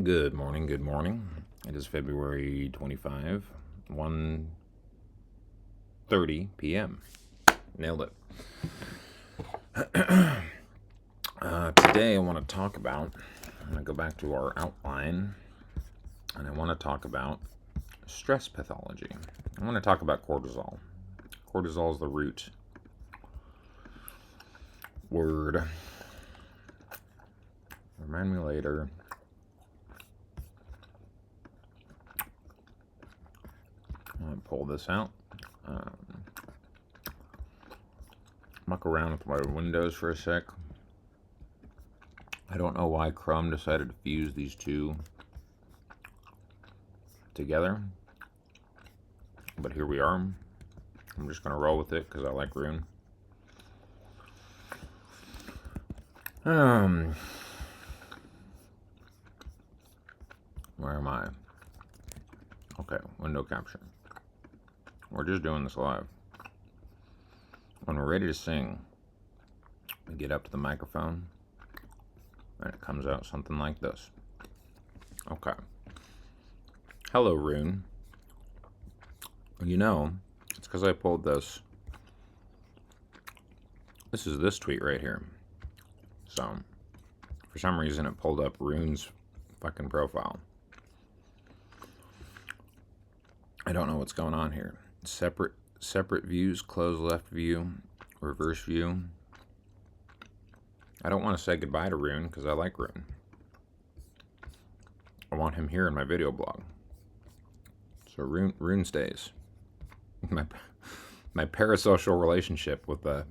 Good morning, good morning. It is February 25, 1:30 p.m. Nailed it. Today I want to talk about, I'm going to go back to our outline, and I want to talk about stress pathology. I want to talk about cortisol. Cortisol is the root word. Remind me later. I'm going to pull this out. Muck around with my windows for a sec. I don't know why Chrome decided to fuse these two together, but here we are. I'm just going to roll with it because I like Rune. Where am I? Okay, window capture. We're just doing this live. When we're ready to sing, we get up to the microphone, and it comes out something like this. Okay. Hello, Rune. You know, it's because I pulled this. This is this tweet right here. So, for some reason, it pulled up Rune's fucking profile. I don't know what's going on here. Separate views, close left view, reverse view. I don't want to say goodbye to Rune because I like Rune. I want him here in my video blog. So Rune stays. My parasocial relationship with my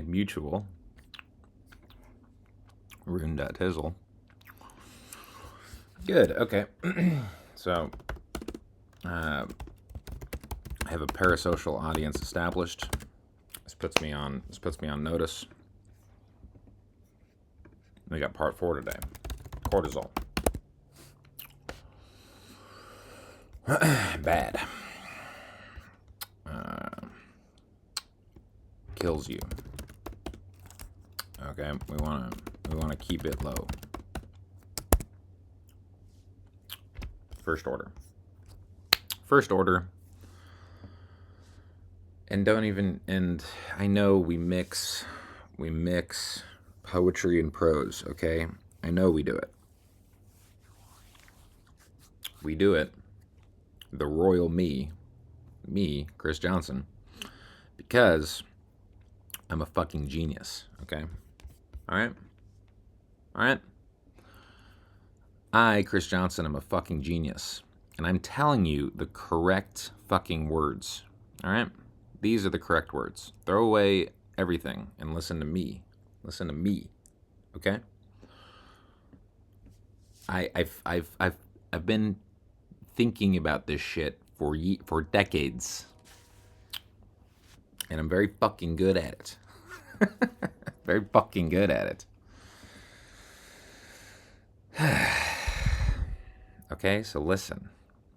mutual Rune.Tizzle. Good. Okay. So I have a parasocial audience established. This puts me on notice. We got part 4 today. Cortisol. Bad. Kills you. Okay, we wanna keep it low. First order. And I know we mix poetry and prose, okay? I know we do it. We do it, the royal me, Chris Johnson, because I'm a fucking genius, okay? Alright? I, Chris Johnson, am a fucking genius. And I'm telling you the correct fucking words, alright? These are the correct words. Throw away everything and listen to me. Listen to me, okay? I've been thinking about this shit for decades, and I'm very fucking good at it. Very fucking good at it. Okay, so listen.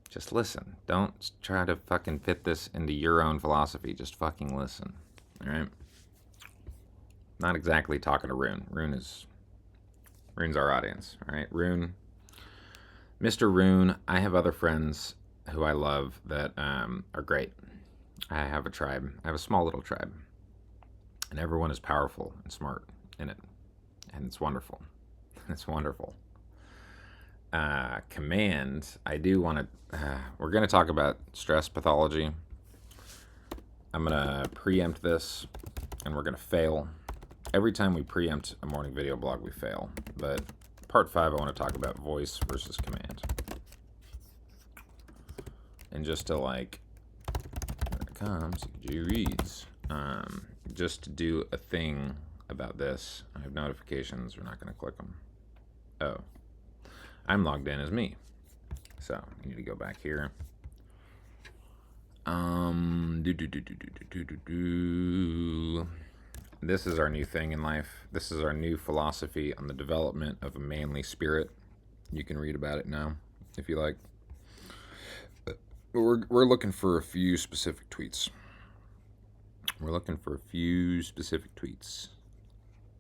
Just listen. Don't try to fucking fit this into your own philosophy. Just fucking listen. Alright? Not exactly talking to Rune. Rune's our audience. Alright? Rune. Mr. Rune, I have other friends who I love that are great. I have a tribe. I have a small little tribe. And everyone is powerful and smart in it. And it's wonderful. It's wonderful. Command, I do want to, we're going to talk about stress pathology. I'm going to preempt this, and we're going to fail. Every time we preempt a morning video blog, we fail. But part 5, I want to talk about voice versus command. And just to here it comes, G reads. Just to do a thing about this, I have notifications, we're not going to click them. Oh. I'm logged in as me. So, you need to go back here. This is our new thing in life. This is our new philosophy on the development of a manly spirit. You can read about it now, if you like. We're looking for a few specific tweets.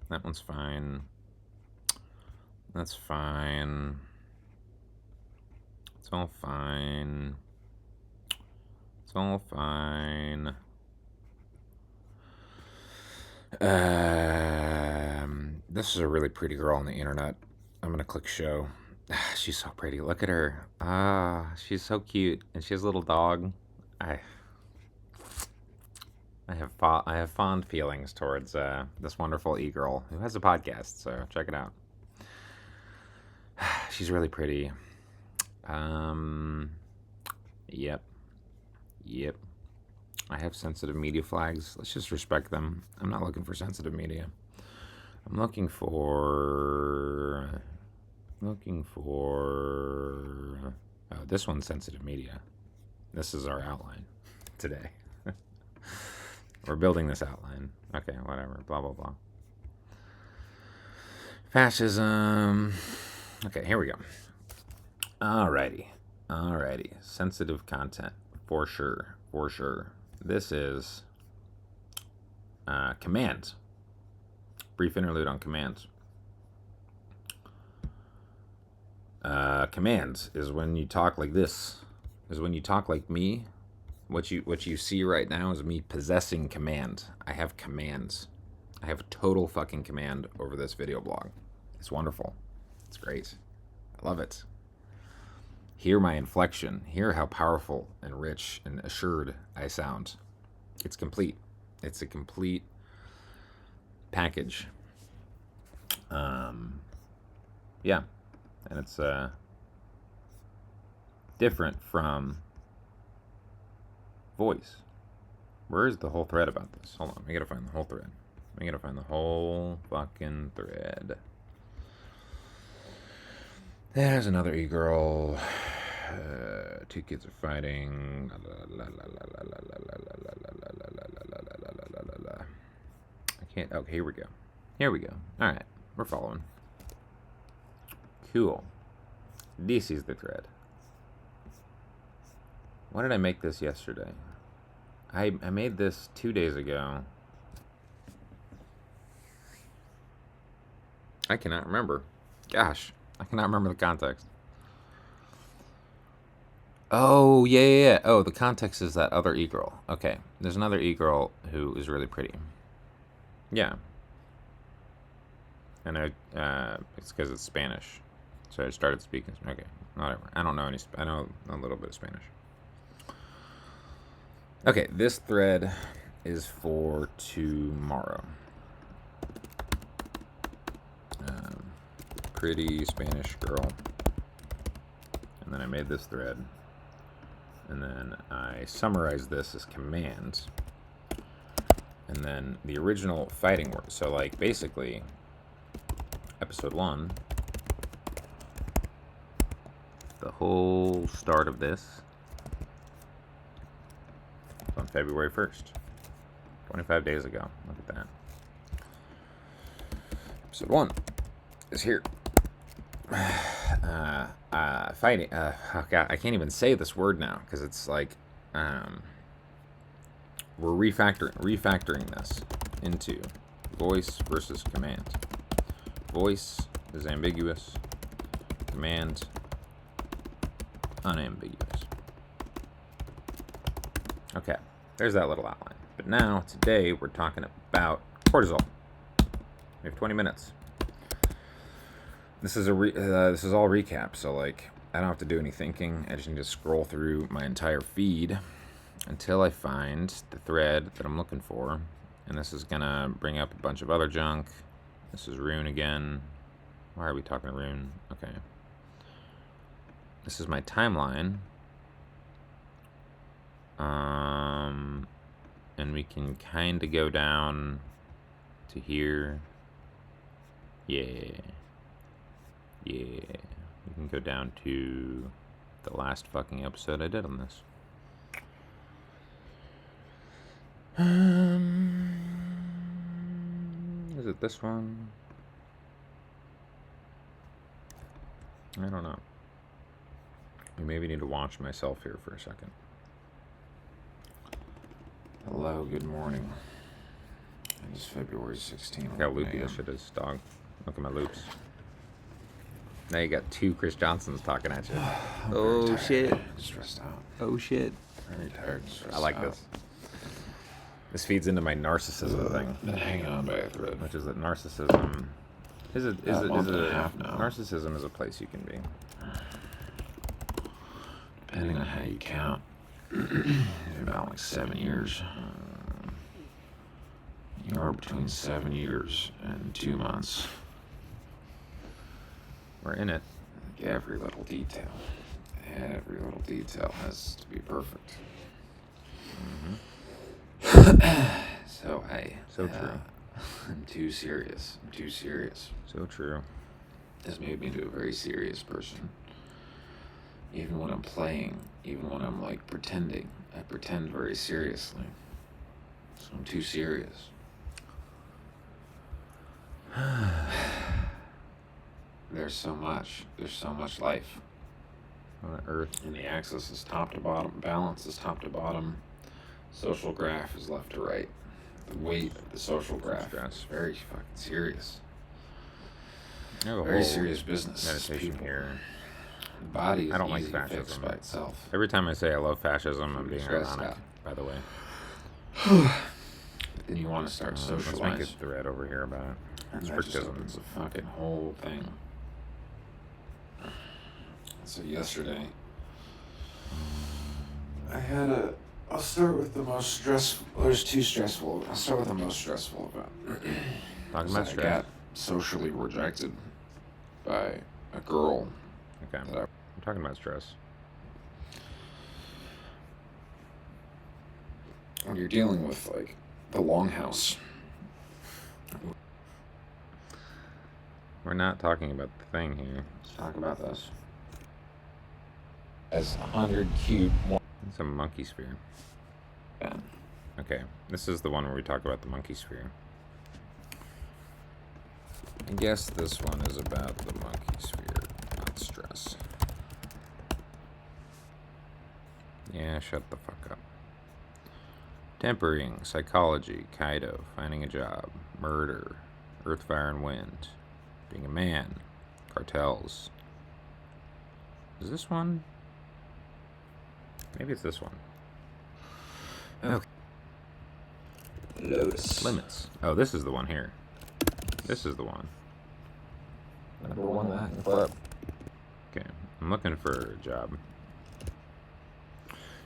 That one's fine. That's fine. It's all fine. It's all fine. This is a really pretty girl on the internet. I'm gonna click show. She's so pretty. Look at her. She's so cute, and she has a little dog. I I have fond feelings towards this wonderful e-girl who has a podcast. So check it out. She's really pretty. Yep. Yep. I have sensitive media flags. Let's just respect them. I'm not looking for sensitive media. I'm looking for... Oh, this one's sensitive media. This is our outline today. We're building this outline. Okay, whatever. Blah, blah, blah. Fascism. Okay, here we go. Alrighty. Sensitive content. For sure. This is commands. Brief interlude on commands. Commands is when you talk like this. Is when you talk like me. What you see right now is me possessing command. I have commands. I have total fucking command over this video blog. It's wonderful. It's great. I love it. Hear my inflection. Hear how powerful and rich and assured I sound. It's complete. It's a complete package. Yeah. And it's different from voice. Where is the whole thread about this? Hold on. I gotta find the whole thread. I gotta find the whole fucking thread. There's another e-girl. Two kids are fighting. I can't. Okay, here we go. All right, we're following. Cool. This is the thread. When did I make this yesterday? I made this 2 days ago. I cannot remember. Gosh, I cannot remember the context. Oh, yeah. Oh, the context is that other e-girl. Okay, there's another e-girl who is really pretty. Yeah. And it's because it's Spanish. So I started speaking. Okay, whatever. I don't know any. I know a little bit of Spanish. Okay, this thread is for tomorrow. Pretty Spanish girl. And then I made this thread. And then I summarized this as commands. And then the original fighting words. So, like, basically, episode 1, the whole start of this was on February 1st, 25 days ago. Look at that. Episode 1 is here. Fighting. Oh God, I can't even say this word now because it's like we're refactoring this into voice versus command. Voice is ambiguous. Command unambiguous. Okay, there's that little outline. But now today we're talking about cortisol. We have 20 minutes. This is this is all recap, so like I don't have to do any thinking. I just need to scroll through my entire feed until I find the thread that I'm looking for. And this is gonna bring up a bunch of other junk. This is Rune again. Why are we talking to Rune? Okay. This is my timeline. And we can kind of go down to here. Yeah. We can go down to the last fucking episode I did on this. Is it this one? I don't know. I maybe need to watch myself here for a second. Hello, good morning. It is February 16th. Look how loopy this shit is, dog. Look at my loops. Now you got two Chris Johnsons talking at you. Oh shit. Stressed out. Oh shit. Very tired. I like this. This feeds into my narcissism thing. Been hanging on by a thread. Which is that narcissism narcissism is a place you can be. Depending on how you count. About like 7 years. You are between 7 years and 2 months. We're in it. Every little detail has to be perfect. So So true. I'm too serious. So true. This made me into a very serious person. Even when I'm playing, even when I'm like pretending, I pretend very seriously. So I'm too serious. There's so much life On Earth. and the axis is top to bottom, balance is top to bottom, social graph is left to right. The weight of the social graph is very fucking serious. Very serious business. Meditation here. The body is I don't like easy to fix fascism. by itself. Every time I say I love fascism, I'm being Stressed ironic, out. by the way. Then you want to start Let's make a socializing. thread over here about it. And that just opens a fucking whole thing. So yesterday, I'll start with the most stressful. There's two stressful. I'll start with the most stressful event. Talking about I stress. got socially rejected by a girl. Okay. I'm talking about stress. When you're dealing with like the longhouse. We're not talking about the thing here. Let's talk about this. As 100 cube one. It's a monkey sphere. Okay, this is the one where we talk about the monkey sphere. I guess this one is about the monkey sphere, not stress. Yeah, shut the fuck up. Tempering, psychology, Kaido, finding a job, murder, earth, fire, and wind, being a man, cartels. Is this one? Maybe it's this one. Okay. Lotus. Limits. Oh, this is the one here. This is the one. Number one that in club. Okay, I'm looking for a job.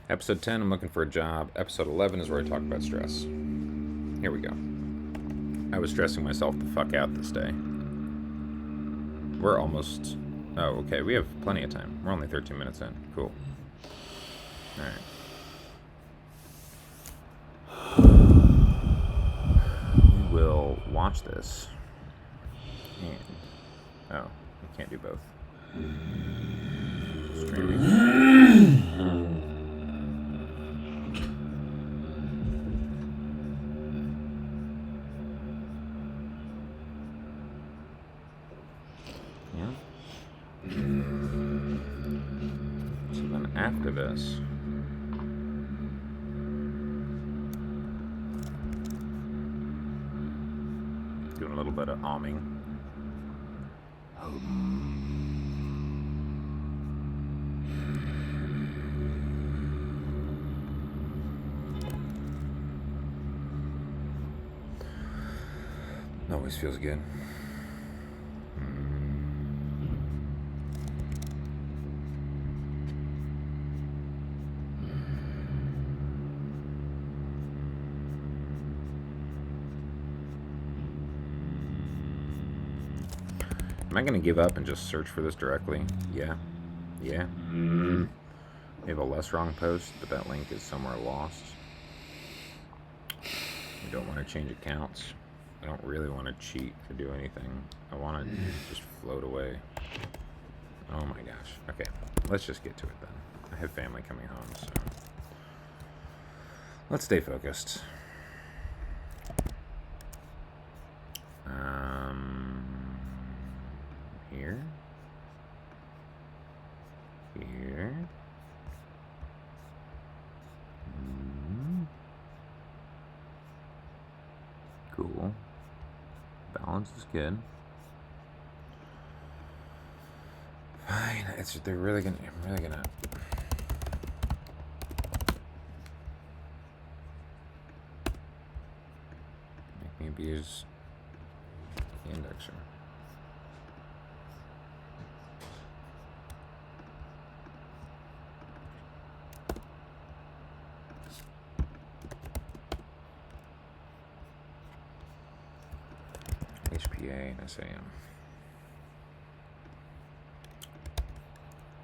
Episode 10, I'm looking for a job. Episode 11 is where I talk about stress. Here we go. I was stressing myself the fuck out this day. We're almost... Oh, okay, we have plenty of time. We're only 13 minutes in. Cool. Alright. We will watch this. And... Oh, we can't do both. Streaming. Yeah. So then after this, doing a little bit of humming. Always feels good. Am I going to give up and just search for this directly? Yeah. Yeah. We have a less wrong post, but that link is somewhere lost. We don't want to change accounts. I don't really want to cheat or do anything. I want to just float away. Oh my gosh. Okay, let's just get to it then. I have family coming home, so let's stay focused. Here. Here. Cool. Balance is good. they're really gonna, I'm really gonna. Make me abuse the indexer. HPA and SAM.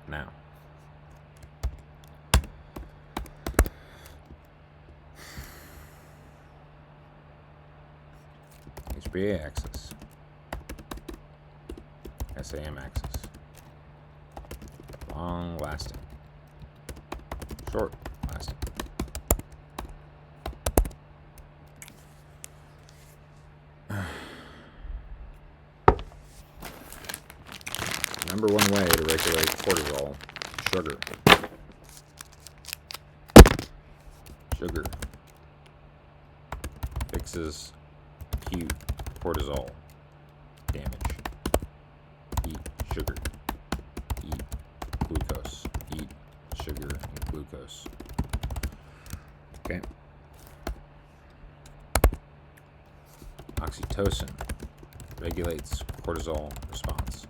Now, HPA axis, SAM axis, long lasting, short lasting. Number one way to regulate cortisol, sugar. Sugar fixes acute cortisol damage. Eat sugar. Eat glucose. Eat sugar and glucose. Okay. Oxytocin regulates cortisol response.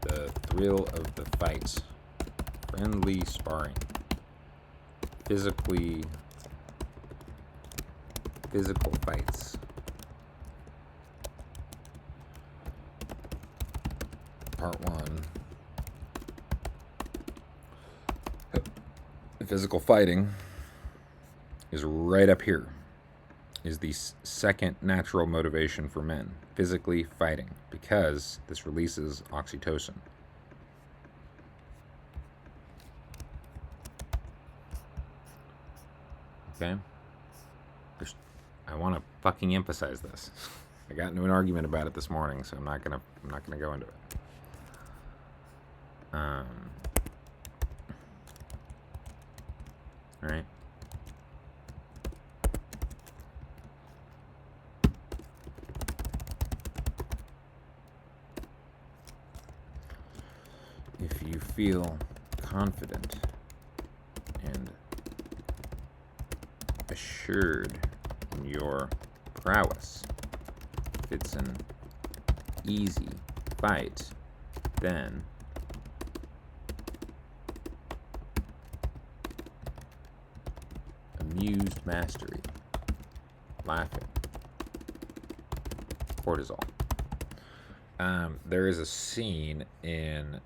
The thrill of the fight, friendly sparring, physical fights. Part 1. Physical fighting is right up here. Is the second natural motivation for men, physically fighting, because this releases oxytocin. Okay? I want to fucking emphasize this. I got into an argument about it this morning, so I'm not gonna go into it. All right. If you feel confident and assured in your prowess, if it's an easy fight, then amused mastery, laughing, cortisol. There is a scene in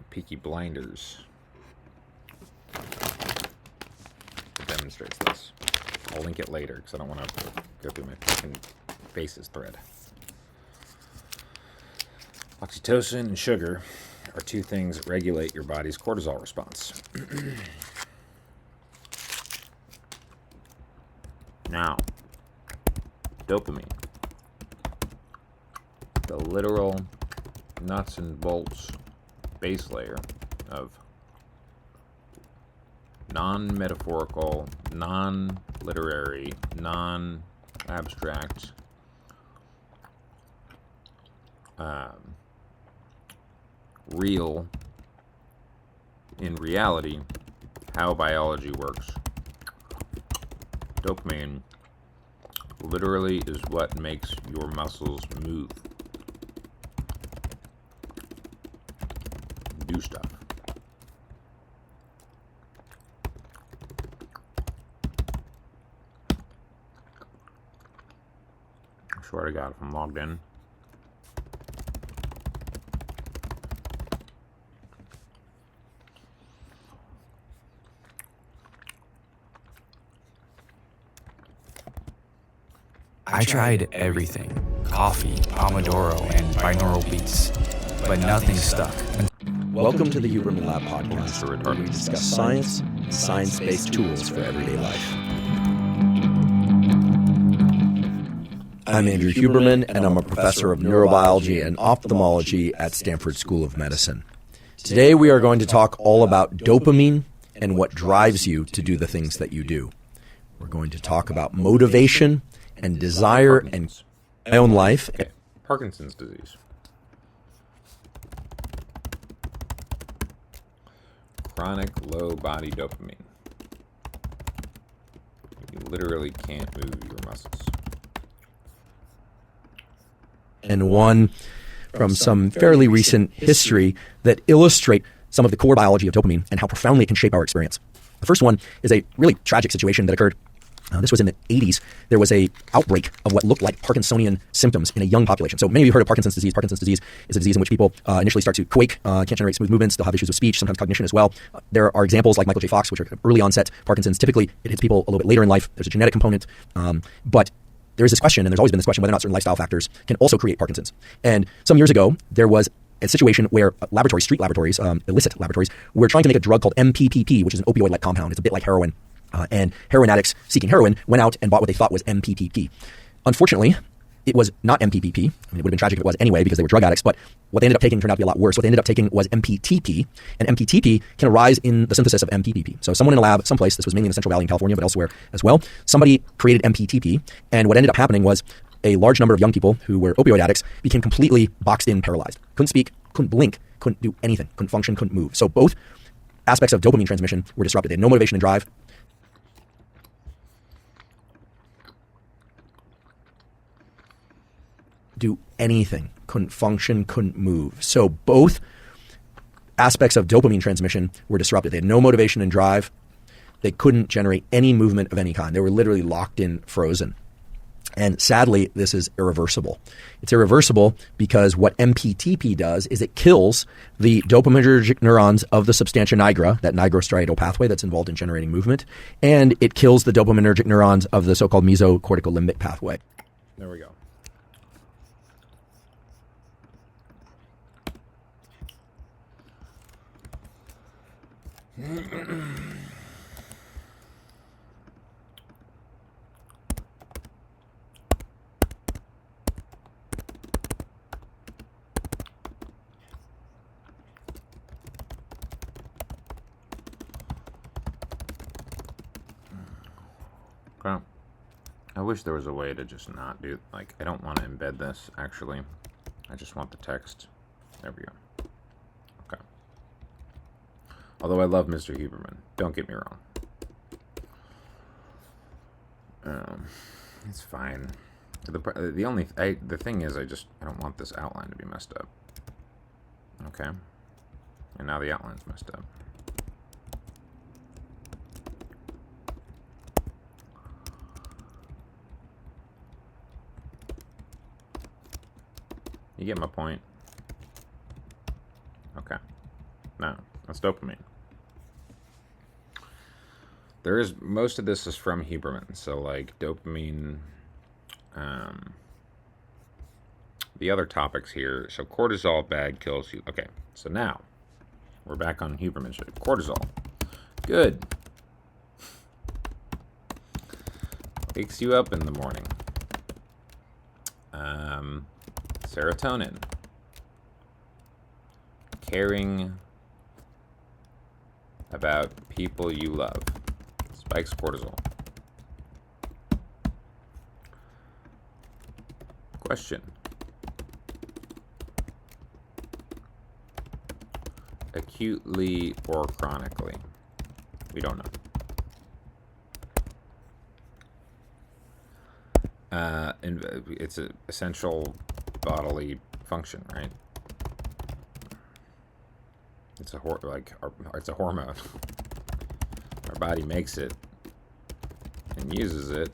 Peaky Blinders that demonstrates this. I'll link it later because I don't want to go through my fucking faces thread. Oxytocin and sugar are two things that regulate your body's cortisol response. Now, dopamine, the literal nuts and bolts base layer of non-metaphorical, non-literary, non-abstract real, in reality, how biology works. Dopamine literally is what makes your muscles move, do stuff. I swear to God, if I'm logged in, I tried everything, coffee, Pomodoro, and binaural beats, but nothing stuck. Welcome to the Huberman Lab podcast, where we discuss science and science-based tools for everyday life. I'm Andrew Huberman, and I'm a professor of neurobiology and ophthalmology at Stanford School of Medicine. Today we are going to talk all about dopamine and what drives you to do the things that you do. We're going to talk about motivation and desire and my own life. Okay. Parkinson's disease. chronic low body dopamine. You literally can't move your muscles. And one from some fairly recent history that illustrate some of the core biology of dopamine and how profoundly it can shape our experience. The first one is a really tragic situation that occurred. This was in the 80s. There was a outbreak of what looked like Parkinsonian symptoms in a young population. So many of you have heard of Parkinson's disease. Parkinson's disease is a disease in which people initially start to quake, can't generate smooth movements, they'll have issues with speech, sometimes cognition as well. There are examples like Michael J. Fox, which are early onset Parkinson's. Typically, it hits people a little bit later in life. There's a genetic component. But there is this question, and there's always been this question, whether or not certain lifestyle factors can also create Parkinson's. And some years ago, there was a situation where street laboratories, illicit laboratories, were trying to make a drug called MPPP, which is an opioid-like compound. It's a bit like heroin. And heroin addicts seeking heroin went out and bought what they thought was MPPP. Unfortunately, it was not MPPP. I mean, it would have been tragic if it was anyway because they were drug addicts, but what they ended up taking turned out to be a lot worse. What they ended up taking was MPTP, and MPTP can arise in the synthesis of MPPP. So someone in a lab someplace, this was mainly in the Central Valley in California, but elsewhere as well, somebody created MPTP, and what ended up happening was a large number of young people who were opioid addicts became completely boxed in, paralyzed. Couldn't speak, couldn't blink, couldn't do anything, couldn't function, couldn't move. So both aspects of dopamine transmission were disrupted. They had no motivation and drive. Do anything, couldn't function, couldn't move. So both aspects of dopamine transmission were disrupted. They had no motivation and drive. They couldn't generate any movement of any kind. They were literally locked in, frozen. And sadly, this is irreversible. It's irreversible because what MPTP does is it kills the dopaminergic neurons of the substantia nigra, that nigrostriatal pathway that's involved in generating movement, and it kills the dopaminergic neurons of the so-called mesocorticolimbic pathway. There we go. Okay. I wish there was a way to just not do, like, I don't want to embed this, actually. I just want the text. There we go. Okay. Although I love Mr. Huberman. Don't get me wrong. It's fine. The thing is, I don't want this outline to be messed up. Okay. And now the outline's messed up. You get my point? Okay. No, that's dopamine. Most of this is from Huberman. So, like, dopamine, the other topics here. So, cortisol bad kills you. Okay, so now we're back on Huberman. Cortisol. Good. Wakes you up in the morning. Serotonin. Caring about people you love. Spikes cortisol. Question. Acutely or chronically? We don't know. It's an essential bodily function, right? It's a hormone. Our body makes it and uses it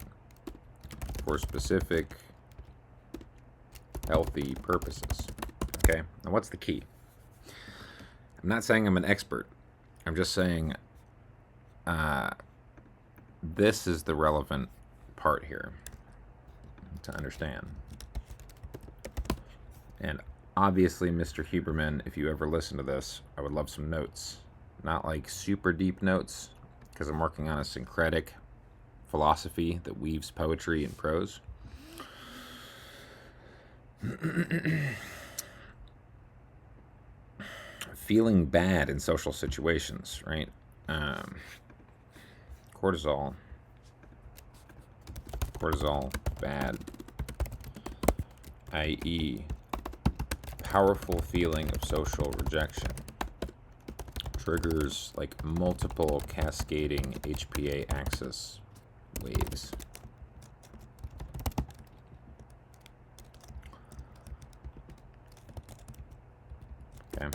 for specific healthy purposes. Okay? Now what's the key? I'm not saying I'm an expert. I'm just saying this is the relevant part here to understand. And obviously, Mr. Huberman, if you ever listen to this, I would love some notes. Not like super deep notes, because I'm working on a syncretic philosophy that weaves poetry and prose. Feeling bad in social situations, right? Cortisol bad, i.e., powerful feeling of social rejection, triggers like multiple cascading HPA axis waves. Okay.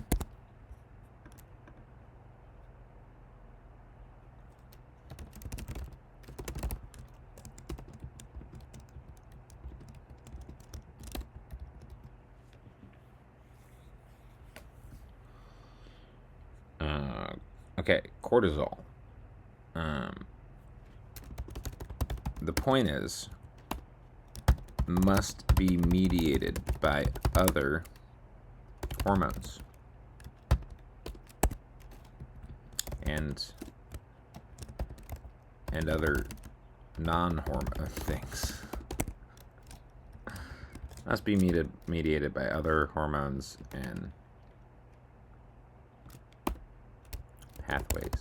Okay, cortisol. The point is, must be mediated by other hormones and other non-hormone things. Must be mediated by other hormones and pathways.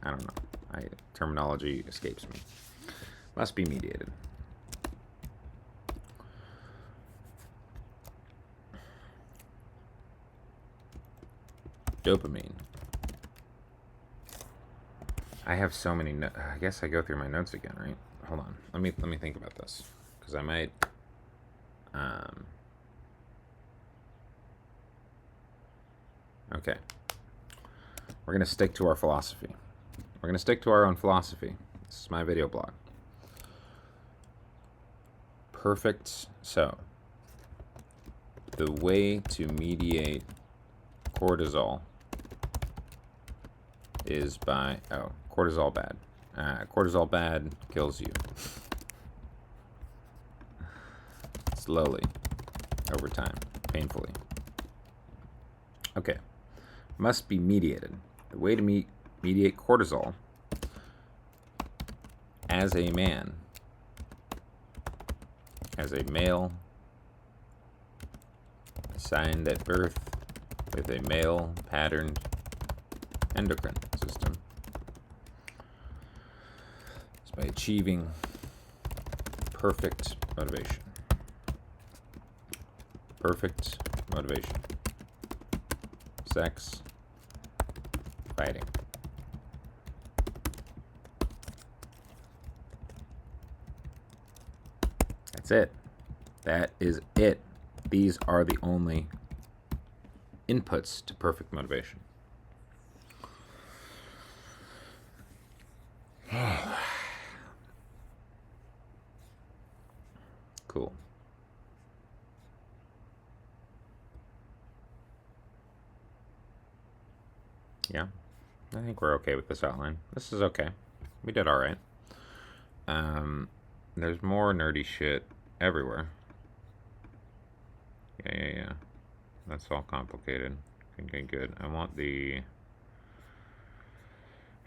I don't know. Terminology escapes me. Must be mediated. Dopamine. I have so many. I guess I go through my notes again, right? Hold on. Let me think about this, because I might. Okay. We're gonna stick to our philosophy. We're gonna stick to our own philosophy. This is my video blog. Perfect. So, the way to mediate cortisol is by cortisol bad. Cortisol bad kills you slowly over time, painfully. Okay, must be mediated. The way to mediate cortisol as a man, as a male, assigned at birth with a male patterned endocrine system, is by achieving perfect motivation. Perfect motivation. Sex, fighting. That's it. That is it. These are the only inputs to perfect motivation. Cool. Yeah, I think we're okay with this outline. This is okay. We did all right. There's more nerdy shit everywhere. Yeah. That's all complicated. Okay, good. I want the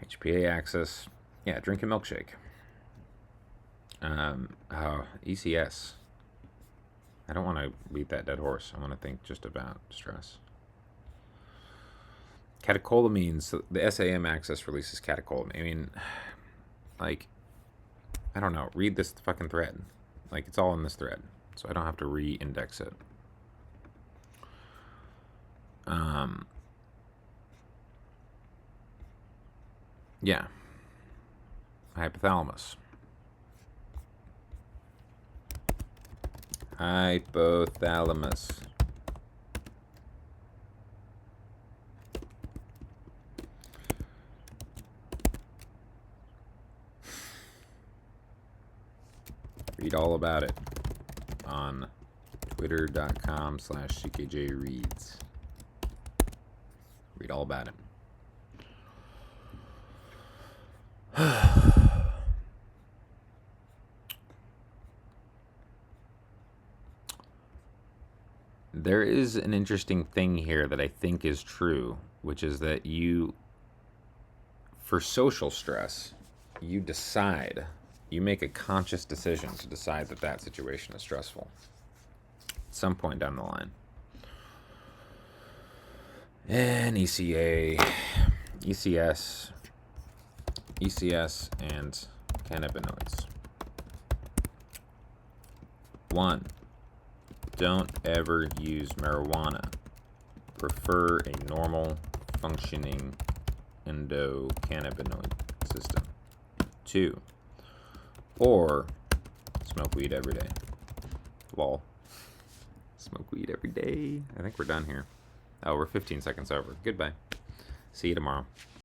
HPA axis. Yeah, drink a milkshake. ECS. I don't want to beat that dead horse. I want to think just about stress. Catecholamines. The SAM axis releases catecholamine. I mean, like, I don't know. Read this fucking thread. Like, it's all in this thread, so I don't have to re-index it. Yeah. Hypothalamus. Hypothalamus. Read all about it on twitter.com/CKJReads. Read all about it. There is an interesting thing here that I think is true, which is that for social stress, you make a conscious decision to decide that situation is stressful at some point down the line. And ECS, and cannabinoids. 1. Don't ever use marijuana prefer a normal functioning endocannabinoid system. 2, or smoke weed every day. Lol. Smoke weed every day. I think we're done here. Oh, we're 15 seconds over. Goodbye. See you tomorrow.